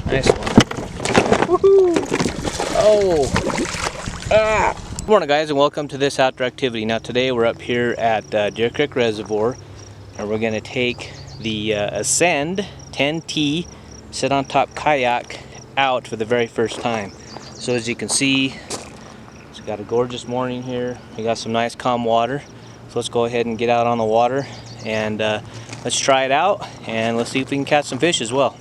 Nice one. Woohoo! Oh! Ah! Good morning, guys, and welcome to this outdoor activity. Now today we're up here at Deer Creek Reservoir, and we're going to take the Ascend 10T sit on top kayak out for the very first time. So as you can see, it's got a gorgeous morning here. We got some nice calm water. So let's go ahead and get out on the water and let's try it out, and let's see if we can catch some fish as well.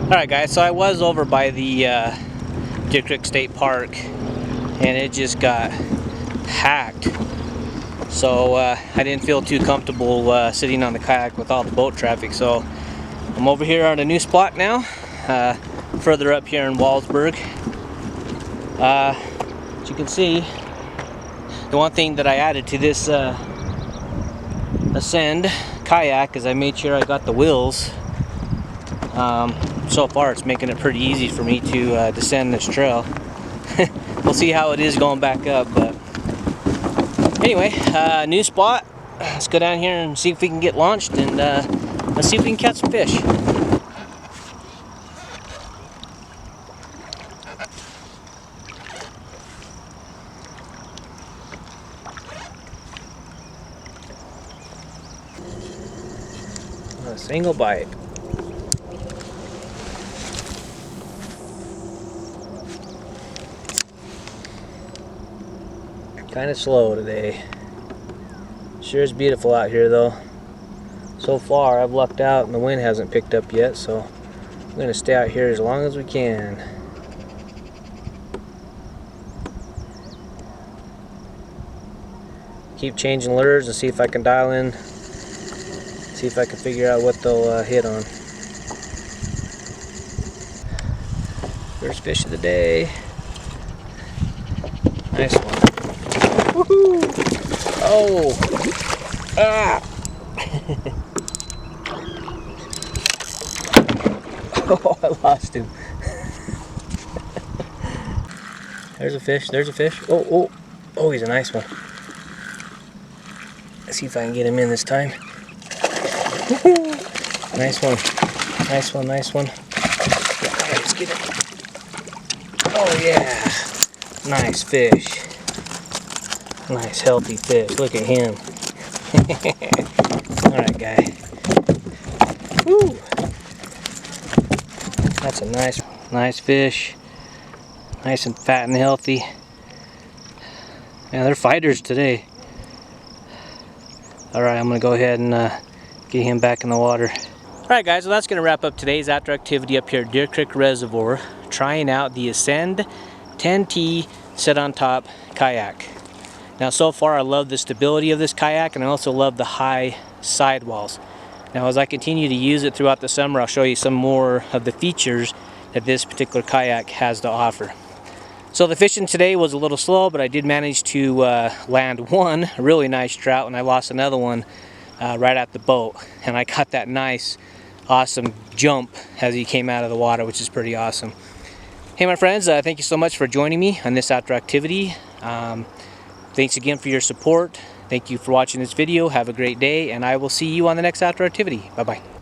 Alright guys, so I was over by the Deer Creek State Park and it just got packed. So I didn't feel too comfortable sitting on the kayak with all the boat traffic. So I'm over here on a new spot now, further up here in Wallsburg. As you can see, the one thing that I added to this Ascend kayak is I made sure I got the wheels. So far it's making it pretty easy for me to descend this trail. We'll see how it is going back up, but anyway, new spot. Let's go down here and see if we can get launched, and let's see if we can catch some fish. A single bite. Kind of slow today. Sure is beautiful out here though. So far I've lucked out and the wind hasn't picked up yet, so I'm going to stay out here as long as we can. Keep changing lures and see if I can dial in, see if I can figure out what they'll hit on. First fish of the day. Nice one. Woohoo! Oh! Ah! Oh, I lost him. There's a fish, there's a fish. Oh, oh, oh, he's a nice one. Let's see if I can get him in this time. Woohoo! Nice one. Nice one, nice one. Yeah, let's get it. Oh, yeah. Nice fish. Nice healthy fish. Look at him. Alright, guy. Woo! That's a nice fish. Nice and fat and healthy. Yeah, they're fighters today. Alright, I'm going to go ahead and get him back in the water. Alright guys, well that's going to wrap up today's outdoor activity up here at Deer Creek Reservoir, trying out the Ascend 10T sit on top kayak. Now so far I love the stability of this kayak, and I also love the high sidewalls. Now as I continue to use it throughout the summer, I'll show you some more of the features that this particular kayak has to offer. So the fishing today was a little slow, but I did manage to land one really nice trout, and I lost another one right at the boat. And I got that nice, awesome jump as he came out of the water, which is pretty awesome. Hey my friends, thank you so much for joining me on this outdoor activity. Thanks again for your support. Thank you for watching this video. Have a great day, and I will see you on the next outdoor activity. Bye-bye.